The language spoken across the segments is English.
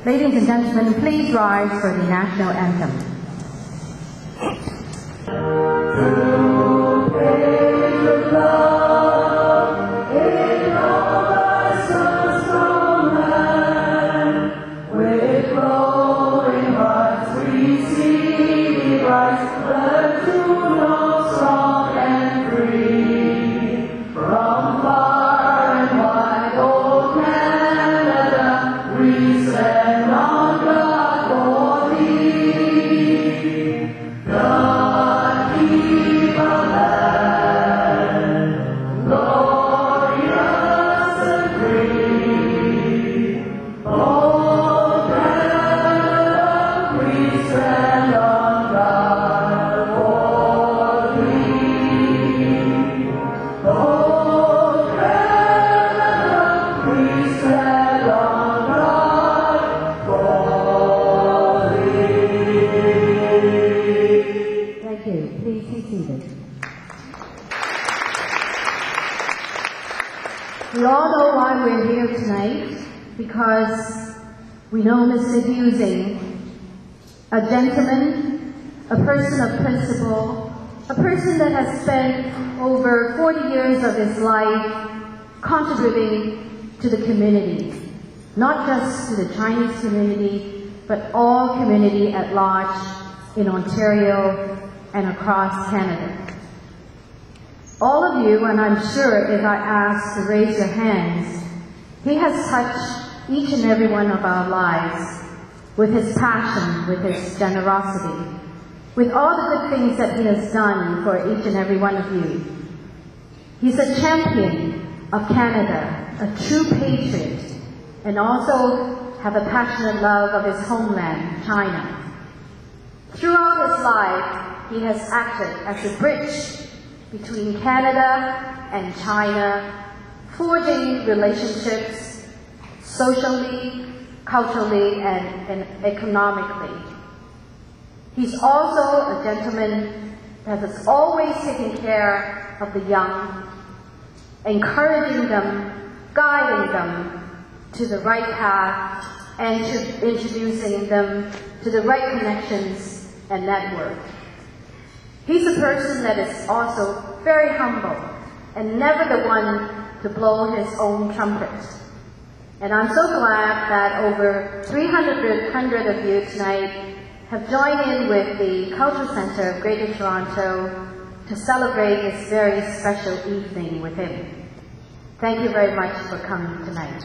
Ladies and gentlemen, please rise for the national anthem. We all know why we're here tonight, because we know Mr. Hughes Eng, a gentleman, a person of principle, a person that has spent over 40 years of his life contributing to the community, not just to the Chinese community, but all community at large in Ontario and across Canada. All of you, and I'm sure if I ask to raise your hands, he has touched each and every one of our lives with his passion, with his generosity, with all the good things that he has done for each and every one of you. He's a champion of Canada, a true patriot, and also have a passionate love of his homeland, China. Throughout his life, he has acted as a bridge between Canada and China, forging relationships socially, culturally, and economically. He's also a gentleman that has always taken care of the young, encouraging them, guiding them to the right path, and introducing them to the right connections and network. He's a person that is also very humble and never the one to blow his own trumpet. And I'm so glad that over 300 of you tonight have joined in with the Cultural Centre of Greater Toronto to celebrate this very special evening with him. Thank you very much for coming tonight.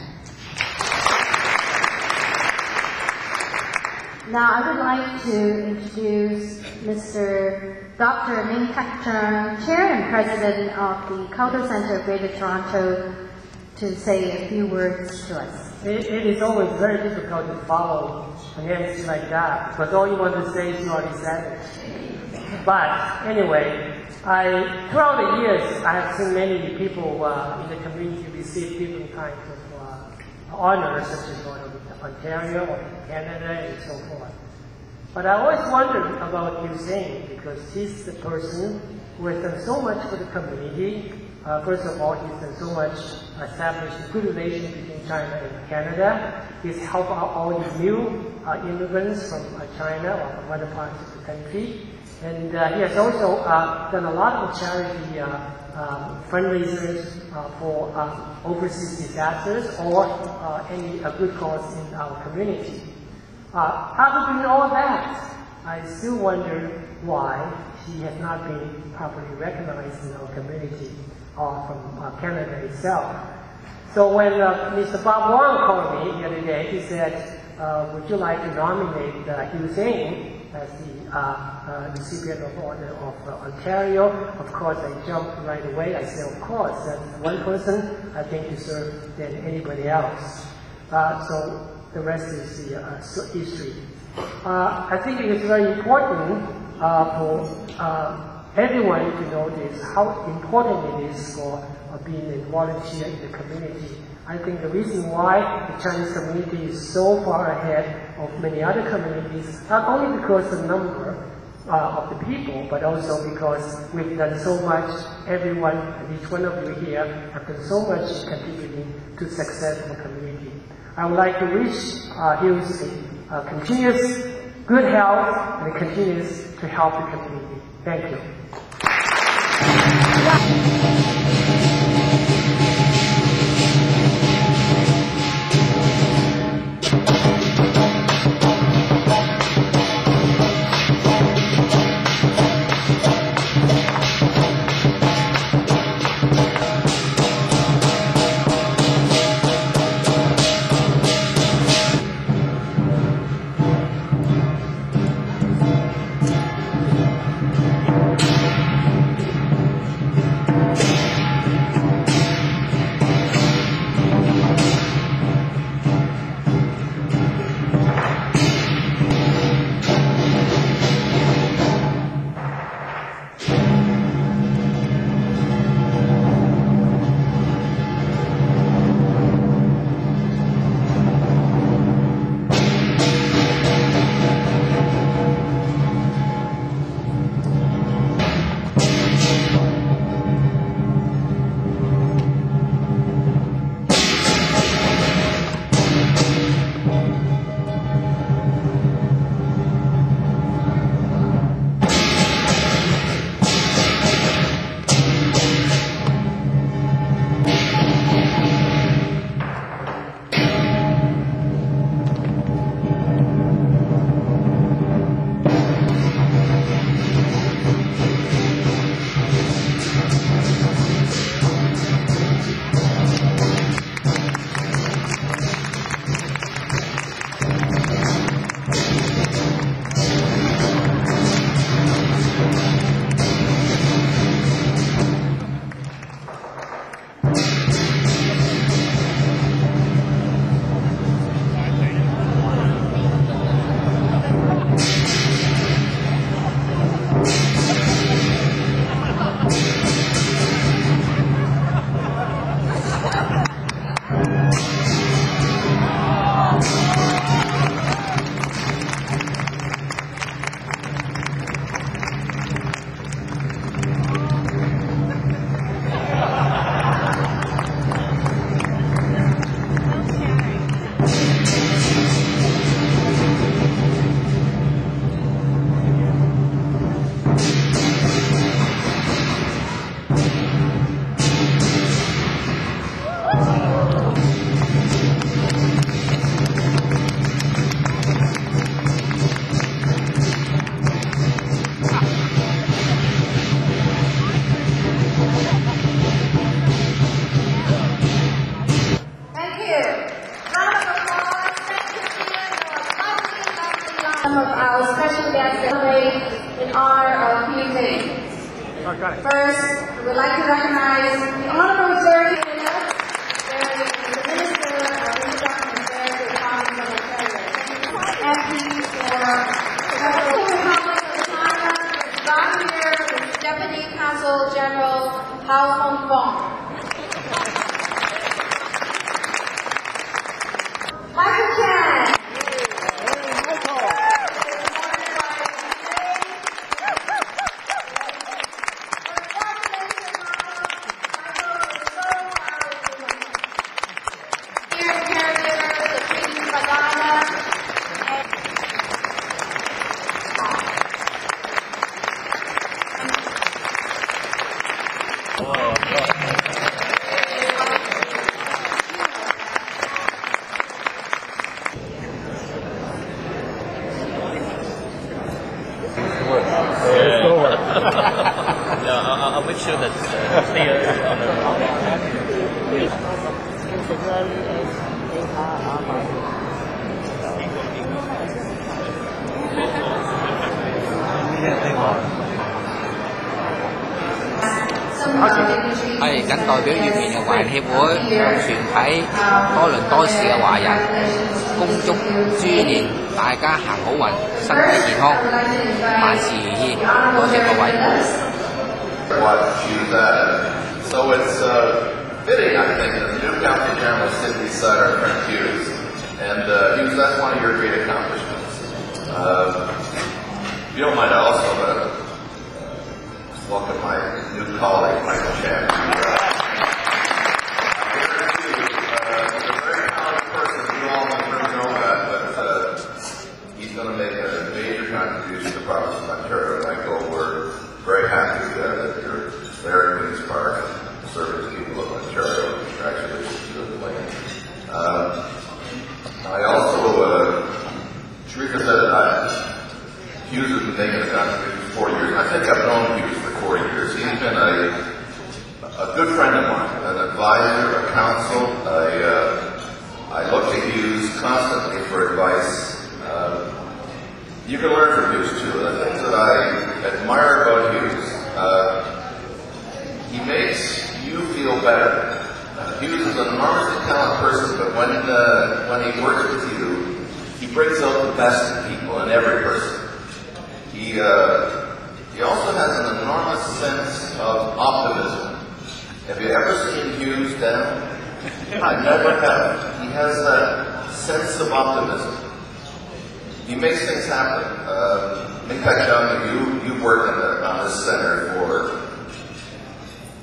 Now I would like to introduce Mr. Dr. Ming Tak Chung, Chair and President of the Cultural Centre of Greater Toronto, to say a few words to us. It is always very difficult to follow names like that, because all you want to say is you already said it. But anyway, throughout the years, I have seen many people in the community receive different kinds of honors, such as Ontario or Canada and so forth. But I always wondered about Hughes Eng, because he's the person who has done so much for the community. First of all, he's done so much, established a good relation between China and Canada. He's helped out all the new immigrants from China or from other parts of the country. And he has also done a lot of charity fundraisers for overseas disasters or any good cause in our community. After doing all that, I still wonder why he has not been properly recognized in our community or from Canada itself. So when Mr. Bob Wong called me the other day, he said, would you like to nominate Hughes Eng as the recipient of Order of Ontario? Of course, I jumped right away. I said, of course, that's one person I think deserves than anybody else. So the rest is the history. I think it is very important for everyone to notice how important it is for being a volunteer in the community. I think the reason why the Chinese community is so far ahead of many other communities, not only because of number, of the people, but also because we've done so much. Everyone and each one of you here have done so much contributing to success of the community. I would like to wish Hughes a continuous good health and continues to help the community. Thank you. Some of our special guests celebrate in honor of Hughes Eng. First, we'd like to recognize the Honorable Sir Hughes Eng, the Minister of International Affairs of the Province of Ontario. MP for the Republic of China, Dr. Deputy Consul General Hao Fong. Michael Chan. I'll make sure that stay on the係謹代表粵棉嘅華人協會向全體多倫多市嘅華人恭祝豬年大家行好運，身體健康，萬事如意。多謝各位。What Hughes said. So it's fitting, I think, that the new County General is sitting beside our friend Hughes. And Hughes, that's one of your great accomplishments. If you don't mind, I also welcome my new colleague, Michael Chan. He's a very talented person. You all know that, but he's going to make a major contribution to the province of Ontario. Michael, we're very happy that you're there at Queen's Park serving the people of Ontario. Congratulations to the plan. I also, Sharika said that Hughes has been making a contribution for 4 years. I think I've known Hughes for 4 years. He's been a good friend of mine, an advisor, a counsel. I look to Hughes constantly for advice. You can learn from Hughes too. The things that I admire about Hughes, he makes you feel better. Hughes is an enormously talented person, but when he works with you, he brings out the best in people, in every person. He also has an enormous sense of optimism. Have you ever seen Hughes down? I never have. He has that sense of optimism. He makes things happen. Minka Chung, you've worked on this center for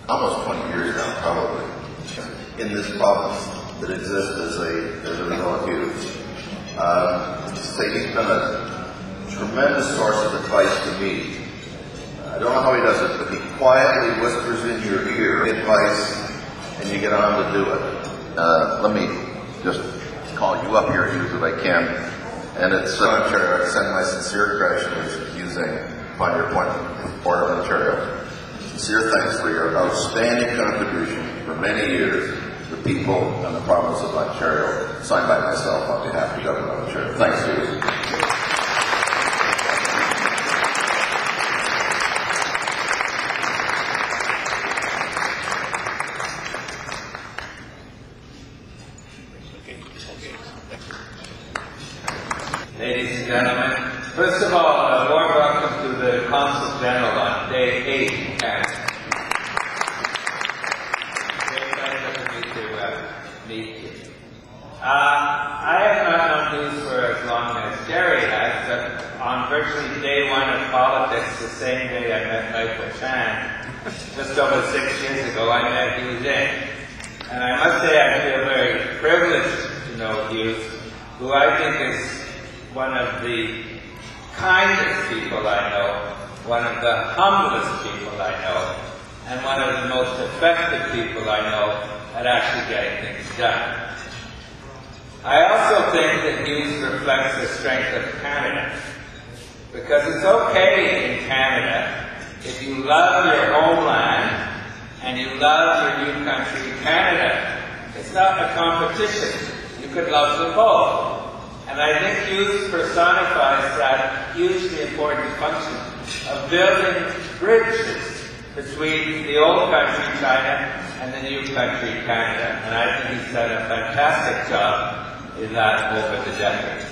almost 20 years now, probably, in this province that exists as a result of Hughes. He's been a tremendous source of advice to me. I don't know how he does it, but he quietly whispers in your ear advice, and you get on to do it. Let me just call you up here, Hughes, if I can. And it's Ontario. I send my sincere congratulations to Hughes Eng upon your appointment to the Port of Ontario. Sincere thanks for your outstanding contribution for many years to the people and the province of Ontario, signed by myself on behalf of the government of Ontario. Thanks, Hughes. Ladies and gentlemen, first of all, a warm welcome to the Consul General on Day 8 in Canada. Very pleasure for me to meet you. I have not known Hughes for as long as Jerry has, but on virtually day 1 of politics, the same day I met Michael Chan, just over 6 years ago, I met Hughes Eng. And I must say I feel very privileged to know Hughes, who I think is one of the kindest people I know, one of the humblest people I know, and one of the most effective people I know at actually getting things done. I also think that Hughes reflects the strength of Canada, because it's okay in Canada if you love your homeland and you love your new country, Canada. It's not a competition. You could love them both. And I think Hughes personifies that hugely important function of building bridges between the old country, China, and the new country, Canada. And I think he's done a fantastic job in that over the decades.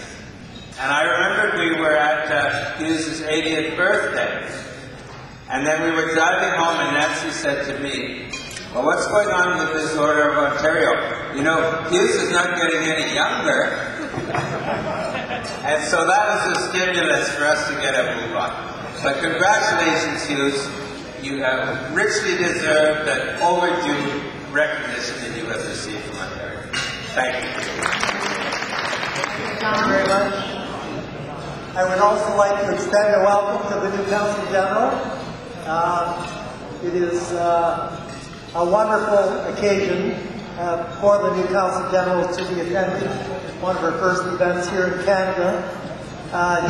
And I remember we were at Hughes' 80th birthday. And then we were driving home and Nancy said to me, well, what's going on with this Order of Ontario? You know, Hughes is not getting any younger. And so that was a stimulus for us to get a move on. But congratulations, Hughes. You have richly deserved that overdue recognition that you have received from Ontario. Thank you. Thank you very much. I would also like to extend a welcome to the new Consul General. It is a wonderful occasion for the new Consul General to be attending one of her first events here in Canada.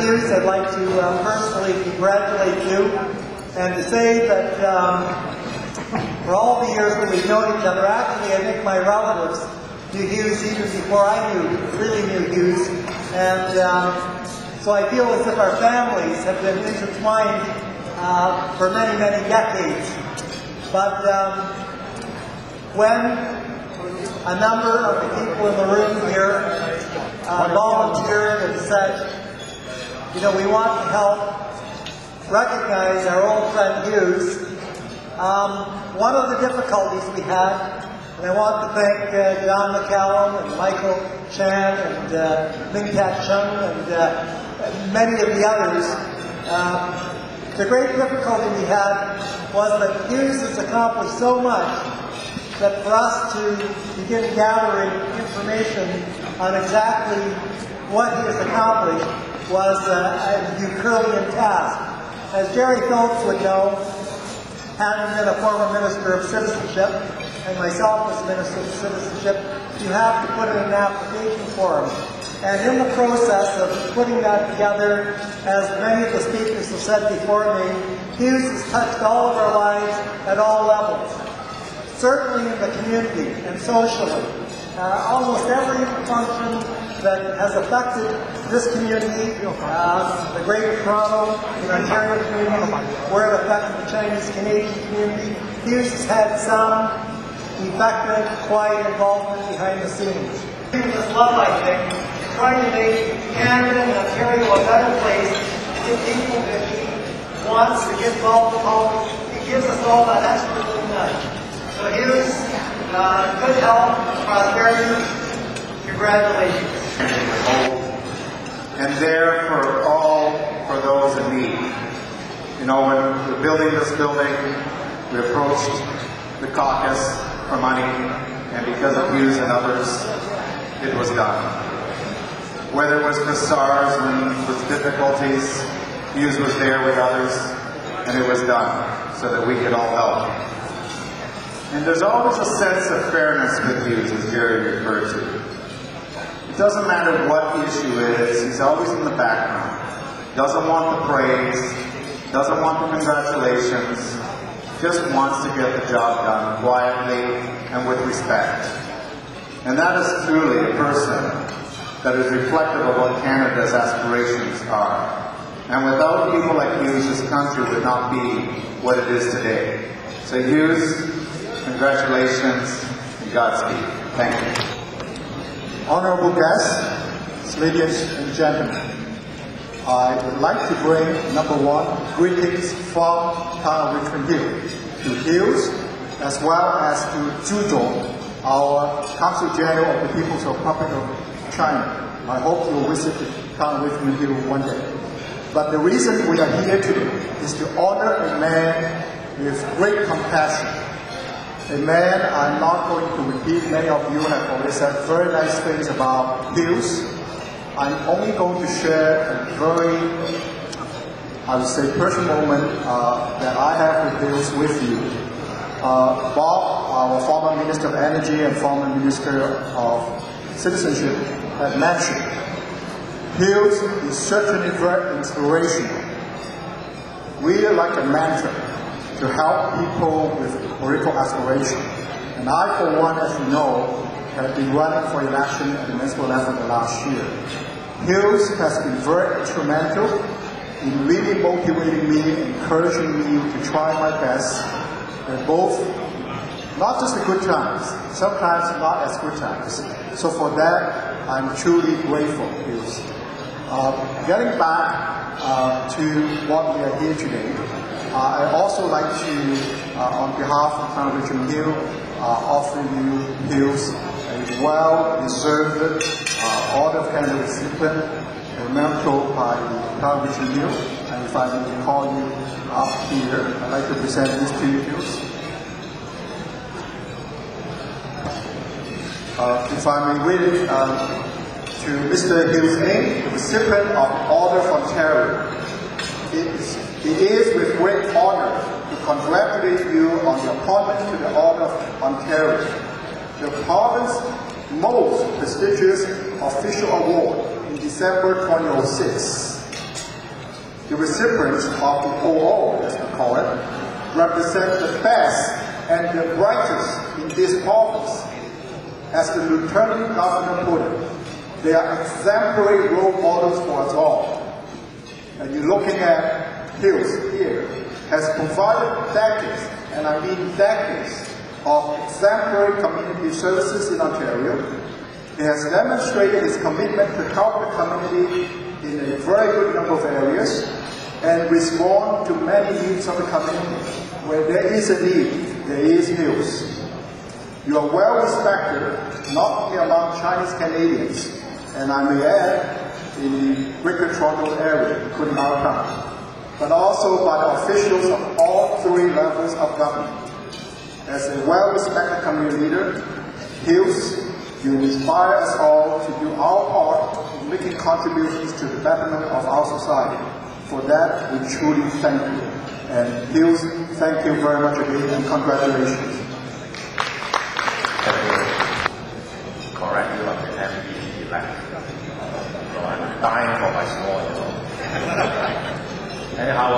Hughes, I'd like to personally congratulate you and to say that for all the years that we've known each other, actually I think my relatives knew Hughes even before I really knew Hughes. And so I feel as if our families have been intertwined for many, many decades. But when a number of the people in the room here volunteered and said, you know, we want to help recognize our old friend Hughes. One of the difficulties we had, and I want to thank John McCallum and Michael Chan and Ming Tat Chung and many of the others The great difficulty we had was that Hughes has accomplished so much that for us to begin gathering information on exactly what he has accomplished was a Herculean task. As Jerry Phillips would know, having been a former Minister of Citizenship, and myself as Minister of Citizenship, you have to put in an application form. And in the process of putting that together, as many of the speakers have said before me, Hughes has touched all of our lives at all levels. Certainly in the community and socially. Almost every function that has affected this community, the Greater Toronto and Ontario community, where it affected the Chinese-Canadian community, Hughes has had some effective, quiet involvement behind the scenes. His love, I think, trying to make Canada and Ontario a better place to people that he wants to get involved in politics. He gives us all that extra little nudge. So Hughes, good health, prosperity, congratulations. And there for those in need. You know, when we were building this building, we approached the caucus for money, and because of Hughes and others, it was done. Whether it was the SARS when with difficulties, Hughes was there with others, and it was done so that we could all help. And there's always a sense of fairness with Hughes, as Jerry referred to. It doesn't matter what the issue is, he's always in the background. Doesn't want the praise, doesn't want the congratulations, just wants to get the job done quietly and with respect. And that is truly a person that is reflective of what Canada's aspirations are. And without people like Hughes, this country would not be what it is today. So Hughes, congratulations and Godspeed. Thank you. Honorable guests, ladies and gentlemen, I would like to bring, number one, greetings from Town of Richmond Hill to Hughes, as well as to Zhu, our Consul General of the People's Republic of China. I hope you will visit the town of Richmond Hill one day. But the reason we are here today is to honor a man with great compassion. A man I'm not going to repeat. Many of you have already said very nice things about Hughes. I'm only going to share a very, I would say, personal moment that I have with Hughes with you. Bob, our former Minister of Energy and former Minister of Citizenship, had mentioned, Hughes is certainly very inspirational. Really like a mentor to help people with political aspiration. And I, for one, as you know, have been running for election at the municipal level the last year. Hughes has been very instrumental in really motivating me, encouraging me to try my best at both, not just the good times, sometimes not as good times. So for that, I'm truly grateful, Hughes. Getting back to what we are here today, I also like to, on behalf of Town of Richmond Hill, offer you, Hughes, a well-deserved Order of Canada recipient, a memento by the Town of Richmond Hill. And if I may call you up here, I'd like to present this to you, Hughes. If I may read it to Mr. Hughes Eng, the recipient of the Order of Ontario. It is with great honor to congratulate you on the appointment to the Order of Ontario, the province's most prestigious official award in December 2006. The recipients of the OO, as we call it, represent the best and the brightest in this province. As the Lieutenant Governor put it, they are exemplary role models for us all. And you're looking at Hughes here, has provided decades, and I mean decades, of exemplary community services in Ontario. He has demonstrated his commitment to help the community in a very good number of areas and respond to many needs of the community. Where there is a need, there is Hughes. You are well respected, not only among Chinese Canadians, and I may add, in the Greater Toronto area, including our town. but also by the officials of all three levels of government. As a well-respected community leader, Hughes, you inspire us all to do our part in making contributions to the betterment of our society. For that, we truly thank you. And Hughes, thank you very much again, and congratulations. Correct, you are the MVP elect. So I'm dying for my small, Anyhow,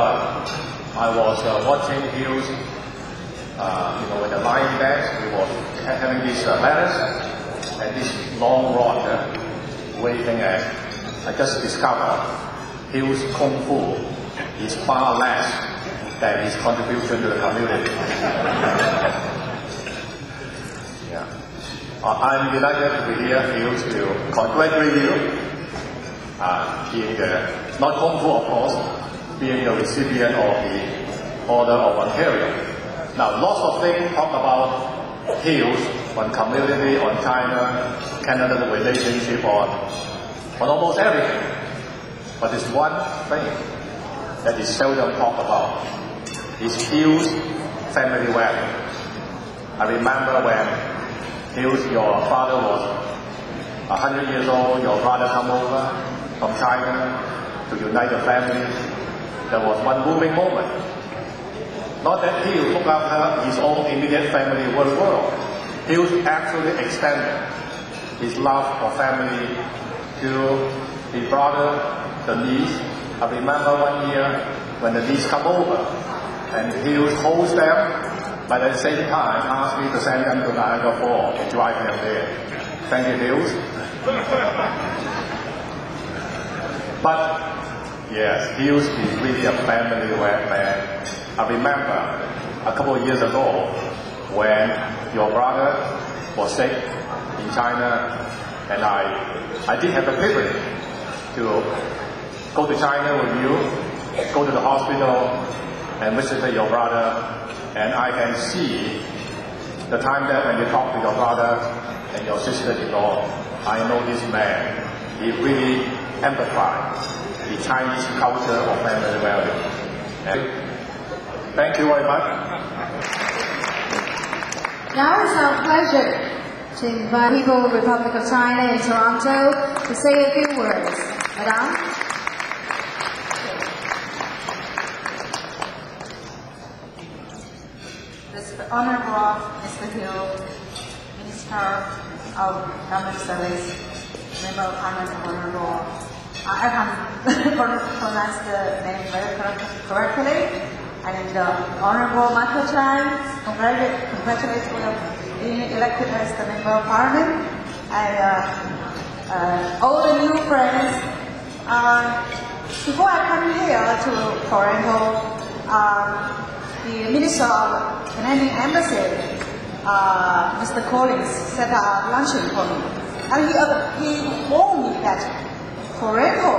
I was watching Hughes, in the line bags, he was having these letters and this long rod waving at. I just discovered Hughes Kung Fu is far less than his contribution to the community. Yeah. I'm delighted to be here, Hughes, to congratulate you being not Kung Fu, of course, being the recipient of the Order of Ontario. Now, lots of things talk about Hughes on community, on China, Canada relationship, on almost everything. But there's one thing that is seldom talked about. Is Hughes family value. I remember when Hughes, your father was 100 years old, your brother come over from China to unite the family. There was one moving moment. Not that Hughes took after his own immediate family world. Hughes actually extended his love for family to his brother, the niece. I remember one year when the niece come over and Hughes holds them, but at the same time asked me to send them to Niagara Falls and drive them there. Thank you, Hughes. But yes, Hughes is really a family man. I remember a couple of years ago when your brother was sick in China, and I did have the privilege to go to China with you, go to the hospital and visit your brother, and I can see the time that when you talk to your brother and your sister-in-law, I know this man, he really empathized the Chinese culture of family value. And thank you very much. Now it's our pleasure to invite people of the Republic of China in Toronto to say a few words. Madame? The Honorable Mr. Hill, Minister of Government Service, Member of Parliament, Honorable. I can't pronounce the name very correctly. And Honorable Michael Chan, congratulations for being elected as the Member of Parliament. And all the new friends. Before I come here to Toronto, the Minister of Canadian Embassy, Mr. Collins, set up luncheon for me. And he warned me that Toronto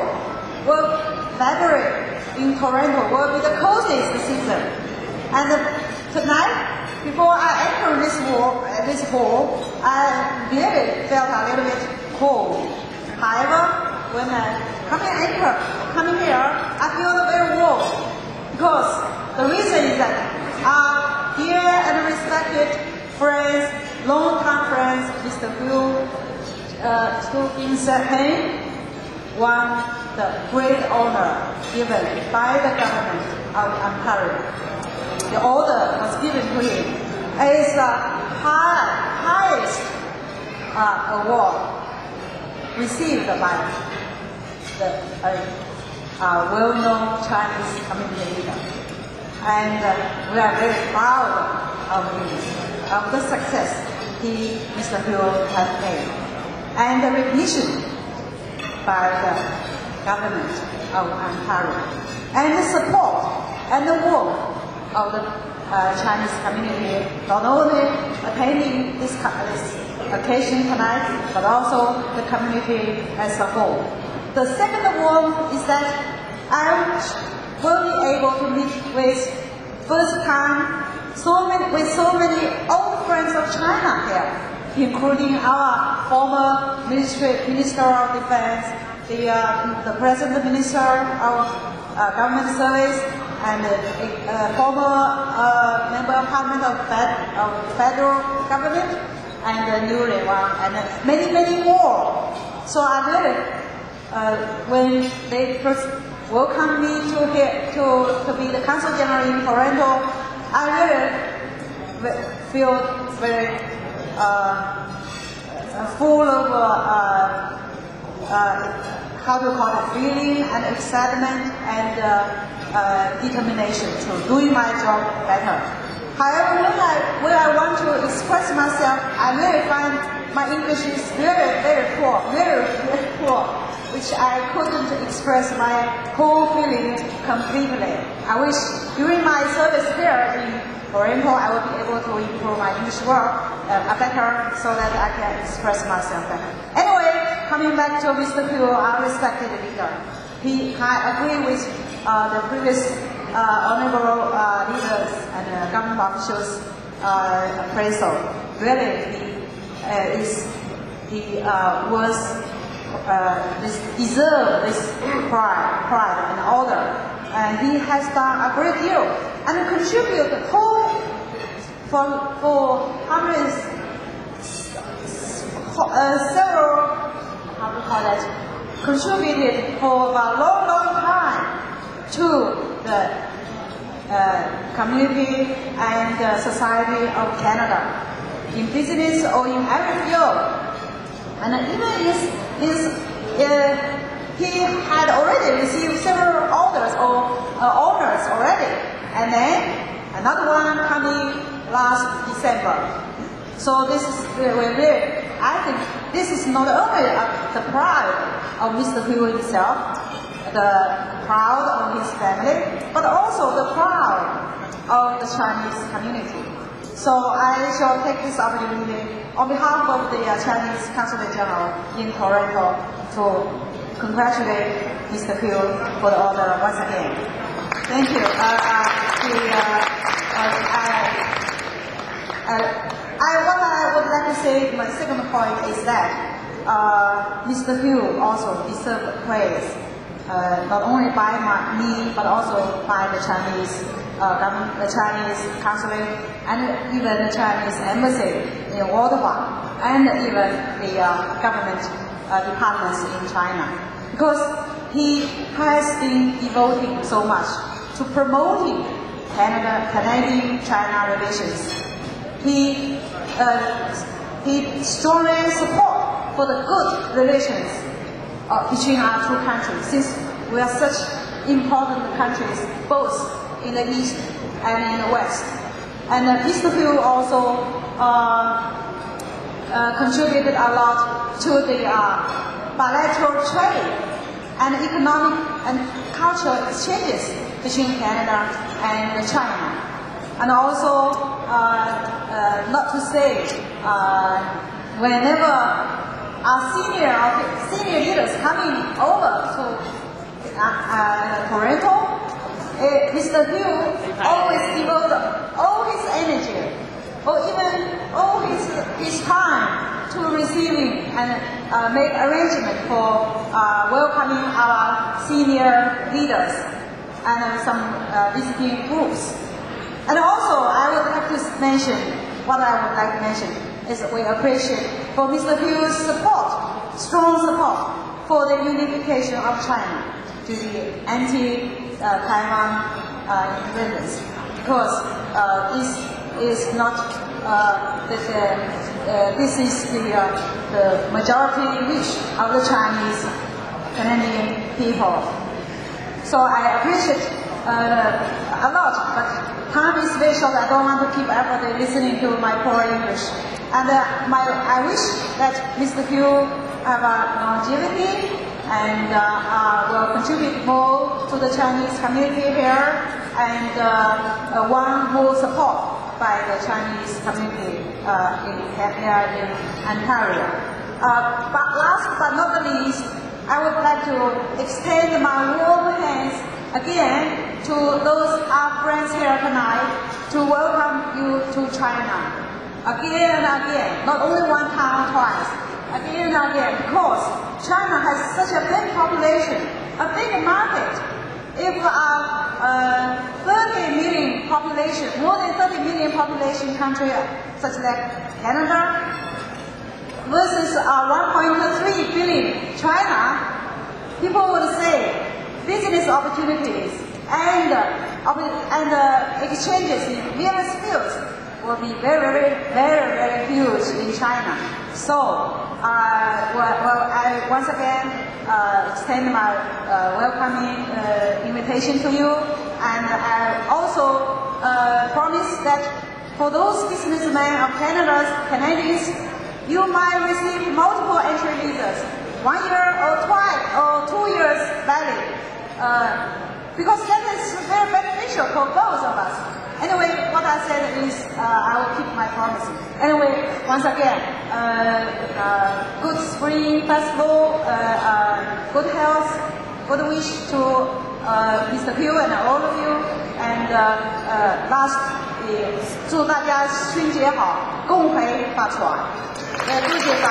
will in Toronto will be the coldest season. And tonight, before I enter this hall, I really felt a little bit cold. However, when I come here, I feel very warm. Because the reason is that dear and respected friends, long-time friends, Mr. Hughes Eng, won the great honor given by the government of Ontario. The order was given to him. It is the highest award received by the well-known Chinese community leader. And we are very proud of him, of the success Mr. Hughes has made. And the recognition by the government of Ontario, and the support and the warmth of the Chinese community, not only attending this occasion tonight, but also the community as a whole. The second warmth is that I will be able to meet with first time with so many old friends of China here, including our former Minister of Defense, the present Minister of Government Service and former Member of Parliament of Federal Government and newly one and many, many more. So I really, when they first welcomed me to be the Consul General in Toronto, I really feel very full of how to call it, feeling and excitement and determination to doing my job better. However, when I want to express myself, I really find my English is very, very poor, which I couldn't express my whole feeling completely. I wish during my service here in Toronto, I will be able to improve my English work better so that I can express myself better. Anyway, coming back to Mr. Pugh, our respected leader. I agree with the previous honorable leaders and government officials' appraisal. Really, he deserves this pride and honor. And he has done a great deal and contributed for hundreds, several, how to call it, contributed for a long, long time to the community and society of Canada, in business or in every field. And even he had already received several orders or honors already, and then another one coming last December. So this is I think this is not only the pride of Mr. Hughes himself, the pride of his family, but also the pride of the Chinese community. So I shall take this opportunity on behalf of the Chinese Consulate General in Toronto to congratulate Mr. Hughes for the order once again. Thank you. What I would like to say, my second point is that Mr. Hughes also deserves praise, not only by me, but also by the Chinese government, the Chinese consulate, and even the Chinese embassy in Ottawa, and even the government departments in China, because he has been devoting so much to promoting Canadian-China relations. He strongly support for the good relations between our two countries, since we are such important countries, both in the East and in the West. And Mr. Hughes also contributed a lot to the bilateral trade and economic and cultural exchanges between Canada and China. And also, not to say, whenever our senior leaders coming over to Toronto, Mr. Hughes always devoted all his energy, or even all his time to receiving and make arrangement for welcoming our senior leaders and some visiting groups. And also, I would like to mention, what I would like to mention is that we appreciate for Mr. Hughes' support, strong support for the unification of China to the anti-Taiwan independence, because this is not this is the majority wish of the Chinese Canadian people. So I appreciate a lot, but time is very short. I don't want to keep everybody listening to my poor English. And I wish that Mr. Hughes have a longevity and will contribute more to the Chinese community here, and one more support by the Chinese community in Ontario. But last but not the least, I would like to extend my warm hands again to those our friends here tonight to welcome you to China. Again and again, not only one time or twice, again and again, because China has such a big population, a big market. If 30 million population, more than 30 million population country such like Canada versus 1.3 billion China, people would say business opportunities and exchanges in various fields will be very huge in China. So, I once again extend my welcoming invitation to you, and I also promise that for those businessmen of Canadians, you might receive multiple entry visas, 1 year or twice or 2 years valid, because that is very beneficial for both of us. Anyway, what I said is I will keep my promise. Anyway, once again, good spring festival, good health, good wish to Mr. Hugh and all of you. And last, 祝大家春节好，恭喜发财。多谢晒。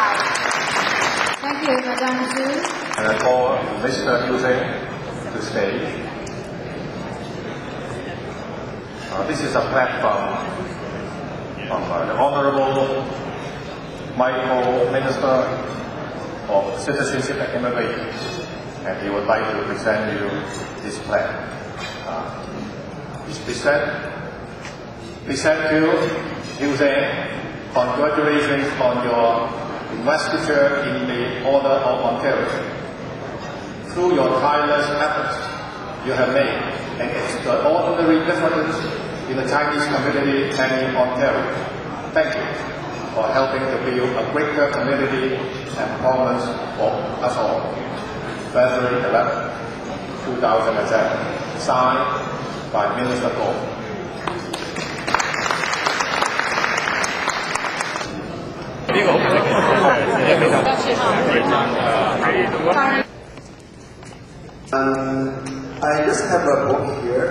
Thank you, Madam Hsu. And for Mr. Hughes Eng to stay. This is a platform from the Honorable Michael, Minister of Citizenship and Immigration, and he would like to present you this plan. Present to Hughes Eng, congratulations on your investiture in the Order of Ontario. Through your tireless efforts, you have made an extraordinary difference in the Chinese community and in Ontario. Thank you for helping to build a greater community and performance for us all. February 11, 2007. Signed by Minister Goh. I just have a book here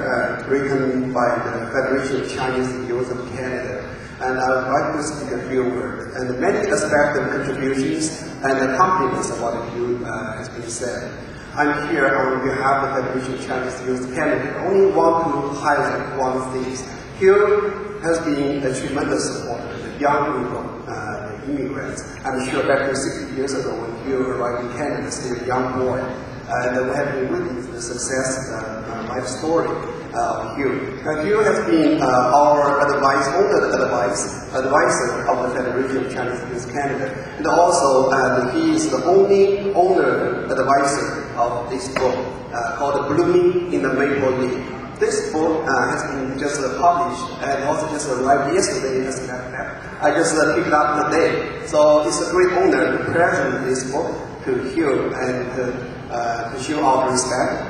written by the Federation of Chinese Youth of Canada, and I would like to speak a few words. And many aspects of contributions and the compliments of what you has been said. I'm here on behalf of the Federation of Chinese Youth of Canada. I only want to highlight one thing. Hugh has been a tremendous supporter of the young people, the immigrants. I'm sure back to 60 years ago when Hugh arrived in Canada, still a young boy. And we have been witnessing the success, life story of Hugh. Hugh has been our advisor of the Federation of Chinese Youth Canada, and also he is the only owner advisor of this book called "Blooming in the Maple Leaf." This book has been just published and also just arrived yesterday. I just picked it up today, so it's a great honor to present this book to Hugh and to show our respect.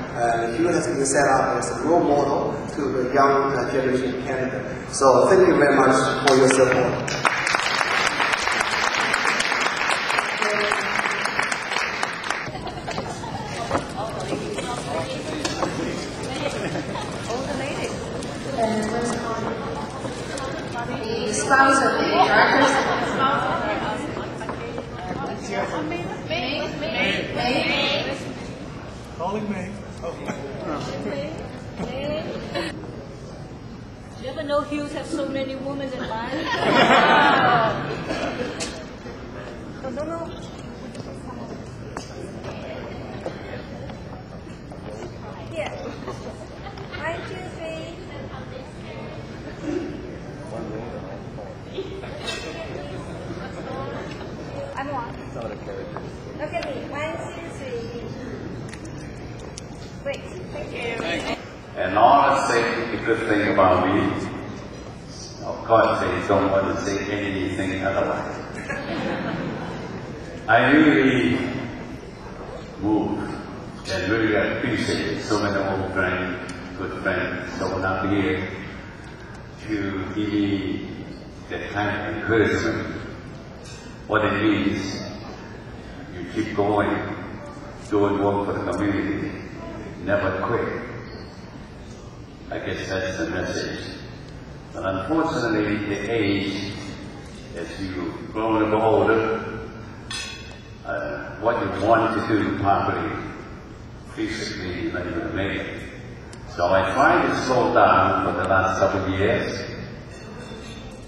Hugh has been set up as a role model to the young generation in Canada. So thank you very much for your support. The spouse of the directors. Calling May. You ever know Hughes have so many women in mind? No. Here. 1, 2, 3. I'm one. Look at me. 1, 2, 3. Great. Thank you. And all I say the good thing about me, of course they don't want to say anything otherwise. I really moved and really appreciate so many old friends, good friends, so not here to give me that kind of encouragement. What it means, you keep going, doing work for the community, never quit. I guess that's the message. But unfortunately, the age, as you grow and older, what you want to do properly, physically, you're not going to make it. So I tried to slow down for the last couple of years,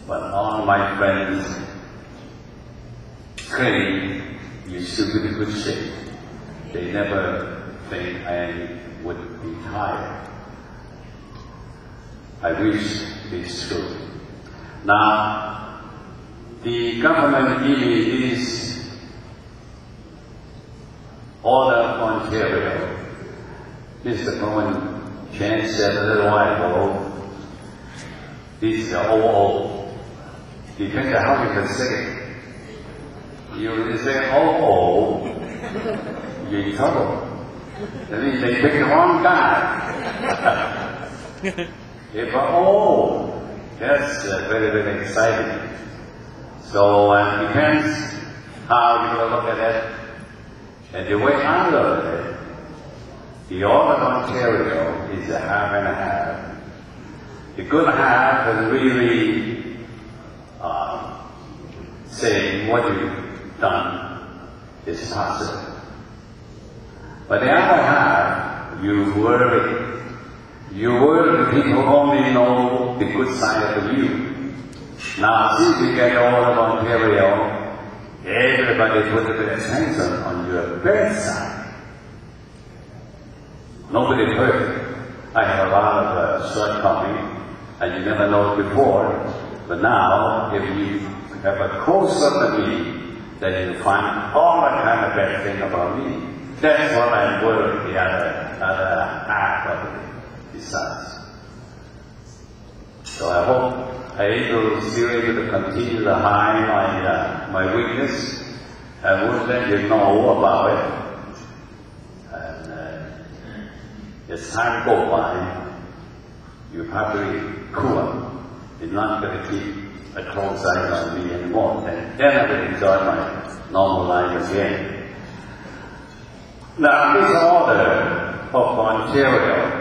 but all my friends claim you're still in good shape. They never think I would retire. I wish it's true. Now, the government really is order Ontario. Mr. Cohen Chen said a little while ago, this is the OO. Depends on how you can say it. You say OO, you're in trouble. That means they pick the wrong guy. If that's very, very exciting. So it depends how you look at it. And the way I look at it, the order of Ontario is a half and a half. The good half is really saying what you've done is possible. But the other half, you worry. You worry people only know the good side of you. Now, since you get all of Ontario, everybody put a bit of attention on your bad side. Nobody perfect. I have a lot of shortcomings, and you never know before. But now, if you have a close up to me, then you find all the kind of bad thing about me. That's what I'm worried the other half of it. Besides. So I hope I'm still able to continue to hide my weakness and will let you know about it. And as time goes by, you probably cool. You're not going to keep a close eye on me anymore. And then I will enjoy my normal life again. Now, this order of Ontario,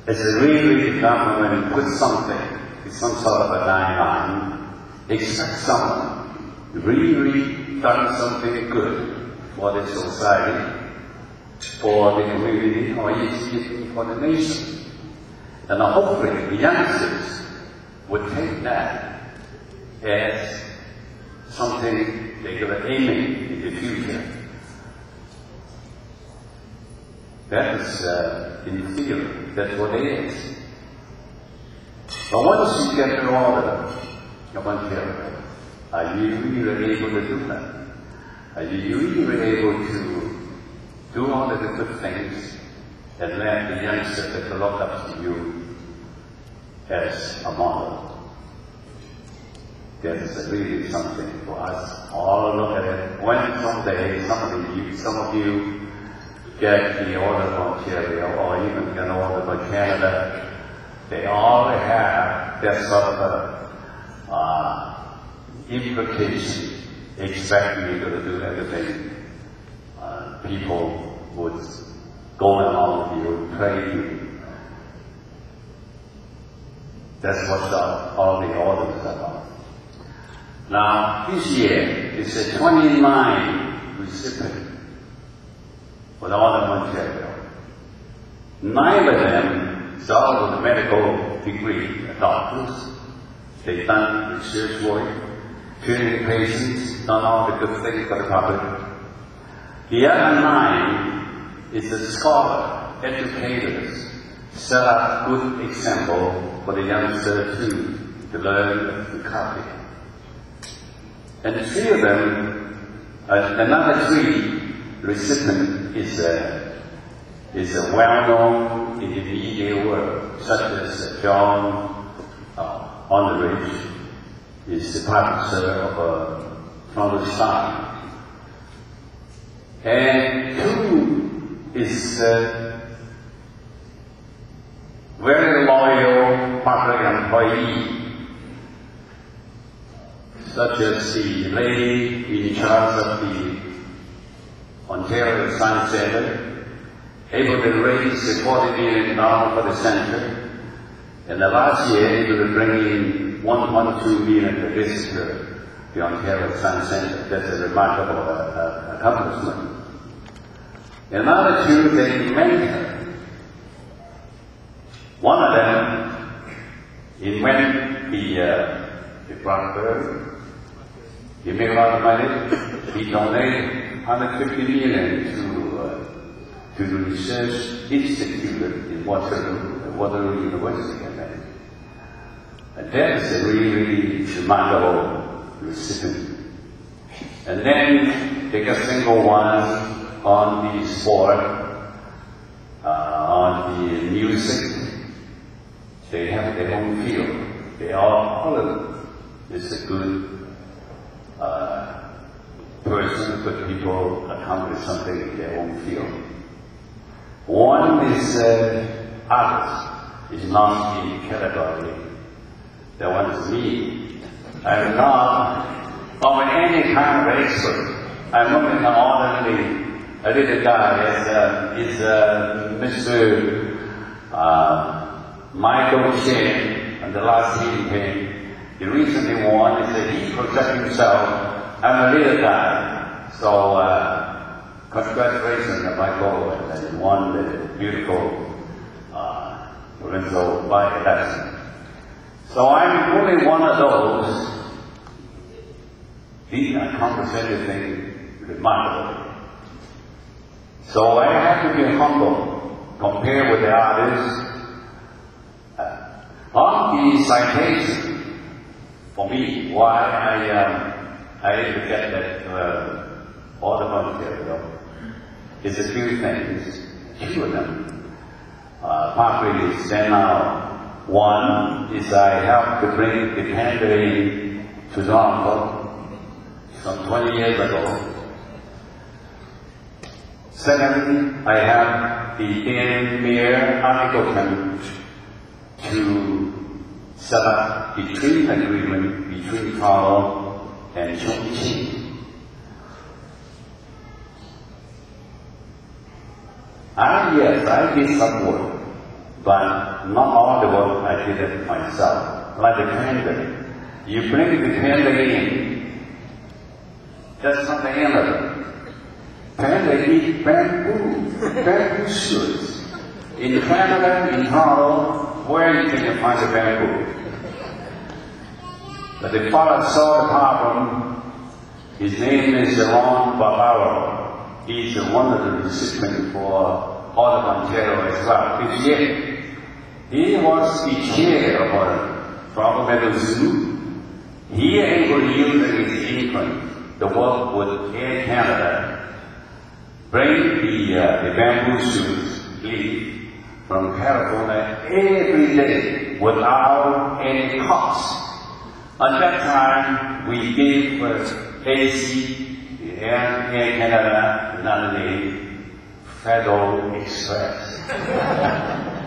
it's really the government put something, it's some sort of a guideline, expect someone really done something good for the society, for the community, or even for the nation. And hopefully the youngsters would take that as something they're going to aim in the future. That is, in theory, that's what it is. But once you get the order of Ontario, are you really able to do that? Are you really able to do all of the good things and let the youngsters that look up to you as a model? That is really something for us all to look at it. When someday some of you get the order of Ontario or even get an order of Canada, they all have that sort of implication, expecting you to do everything. People would go along with you, pray you. That's what all the orders are about. Now, this year, it's a 29 recipient for the order of Ontario. 9 of them is all with a medical degree, doctors. They've done research work, treating patients, done all the good things for the public. The other 9 is a scholar, educators, set up good example for the youngsters to learn and copy. And 3 of them, another 3 recipient is a well-known in the media world, such as John Honorage, is the publisher of Toronto Star. And 2 is very loyal public employee, such as the lady in charge of the Ontario Science Center, able to raise $40 million for the center, and the last year able to bring in $1.2 million for this the Ontario Sun Centre. That's a remarkable accomplishment. Another two, they invented. One of them invented the Blackbird. He made a lot of money. He donated 150 million to the research institute in Waterloo University. And that is a really remarkable recipient. And then take a single one on the sport, on the music. They have their own field. They all of them is a good person, good people accomplish something in their own field. One is artist, is not in category. That one is me. I'm not of any kind of expert. I'm only an ordinary, a little guy. Is Mr. Michael Chen, and the last meeting came. The reason he won is that he projected himself. I'm a little guy. So, congratulations, Michael, and won the beautiful provincial by-election. So I'm only one of those. He accomplished everything remarkably. So I have to be humble compared with the others. On the citation, for me, why I look at that all the Ontario is a few things. Two of them partly stand out. One is I helped to bring the candidate to Toronto some 20 years ago. Second, I have the Mayor Article to set up the treaty agreement between Toronto and Chongqing. Yes, I did some work, but not all the work I did it myself. Like the candidate. You bring the candidate in, that's not the end of it. Candidate eat bamboo shoots. In Canada, in Toronto, where you can find the bamboo? But the father saw the problem. His name is Ron Barbaro. He's one of the recipients for all of Ontario as well. He was the chair of Provincial Zoo. He able to use his income to work with Air Canada, bring the bamboo shoots leaf from California every day without any cost. At that time, we gave AC, Air Canada, another name, Federal Express.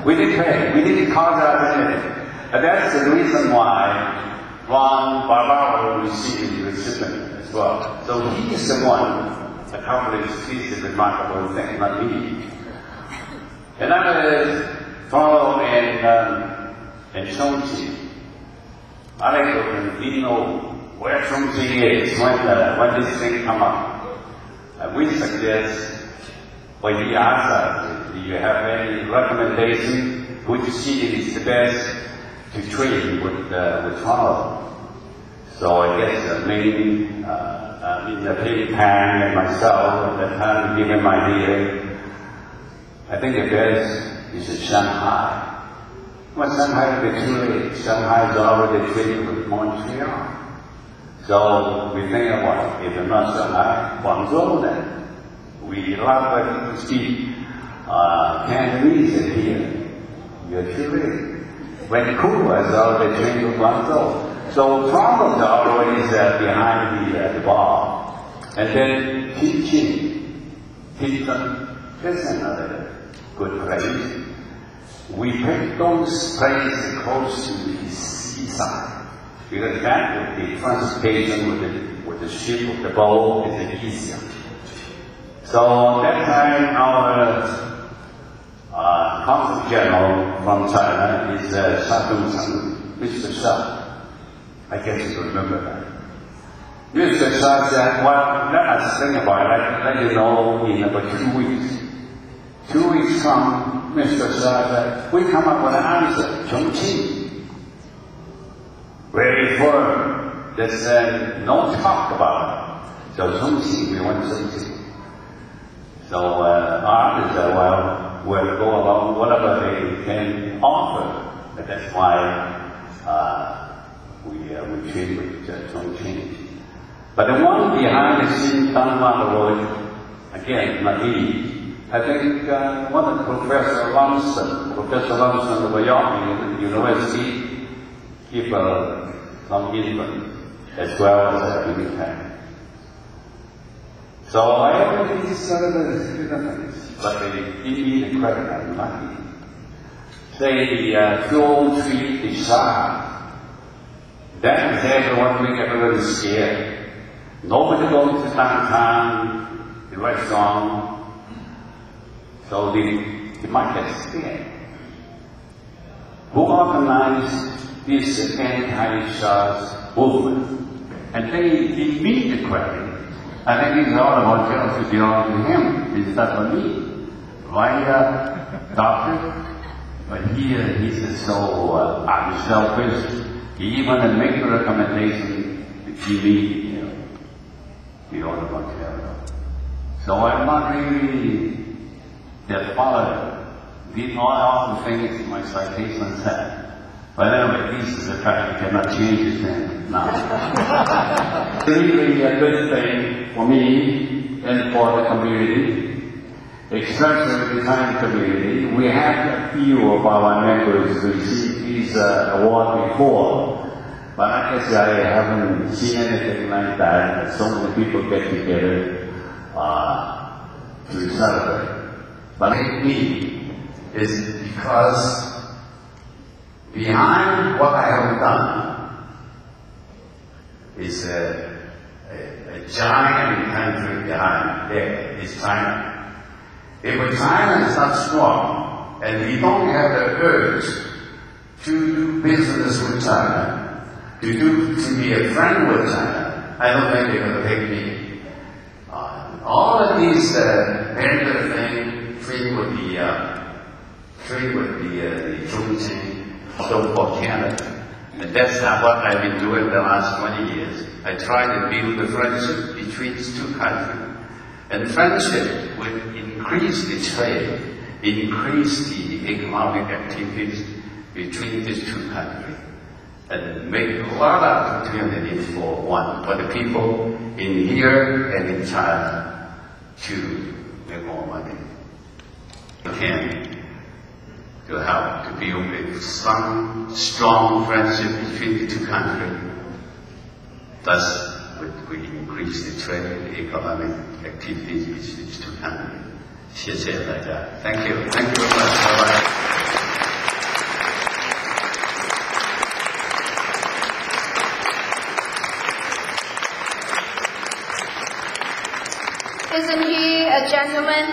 We didn't pay. We didn't cost us anything. And that's the reason why Ron Barbaro received the recipient as well. So he is the one accomplished this remarkable thing, not me. Another Toronto and Chongqing. I didn't know where Chongqing is when this thing come up. We suggest, when he asked us, do you have any recommendation which city is the best to trade with Toronto? So I guess maybe the Ping Pang and myself at that time to give him idea. I think the best is Shanghai. Well, Shanghai will be too late. Shanghai is already trading with Montreal. So we think about if not Shanghai, Guangzhou then. We love to speak Cantonese in here. You're too late. Vancouver is already trading with Guangzhou. So Toronto is always behind the bar. And then Kingston, that's another good place. We pick those places close to the seaside. Because that would be transportation with the ship, with the boat, is easier. So that time our Consul General from China is Mr. Sha. I guess you remember that. Mr. Shah said, well, let us think about it. Let you know in about 2 weeks. 2 weeks from Mr. Shah said, we come up with an answer, Chongqing. Very firm. They said, no talk about it. So Chongqing, we want Chongqing. So our answer said, well, we'll go along whatever they can offer. But that's why we treat with Chongqing. But the one behind the scene, down the road, again, not me. I think one of Professor Lumsden of the York University, give some input as well as a impact. So I have these sort of things, but they give me the credit I'm lucky. Say the 203 Shah, that is everyone make everybody scared. Nobody goes to downtown, the restaurant, so they might get scared. Who organized this anti-Shah's movement? And they meet the credit. I think it's all about jealousy belongs to him. It's not for me. Right, doctor? But he's so unselfish. He even make a recommendation to TV. We all about to. So I'm not really that followed. Did all the things my citation said. But anyway, this is a fact. You cannot change his name now. Really a good thing for me and for the community, especially the Chinese community. We have a few of our members receive this award before. But I guess I haven't seen anything like that. So many people get together to celebrate. But me is because behind what I have done is a giant country behind there is China. If China is not strong and we don't have the urge to do business with China, to be a friend with China, I don't think they're going to take me. All of these very good things, trade with the Chongqing, so for Canada. And that's not what I've been doing the last 20 years. I try to build the friendship between these two countries. And friendship will increase the trade, increase the economic activities between these two countries, and make a lot of opportunities for the people in here and in China to make more money. We can to help to build a strong friendship between the two countries. Thus, we increase the trade, the economic activities between these two countries. 谢谢大家. Thank you. Thank you very much. Bye-bye. Isn't he a gentleman?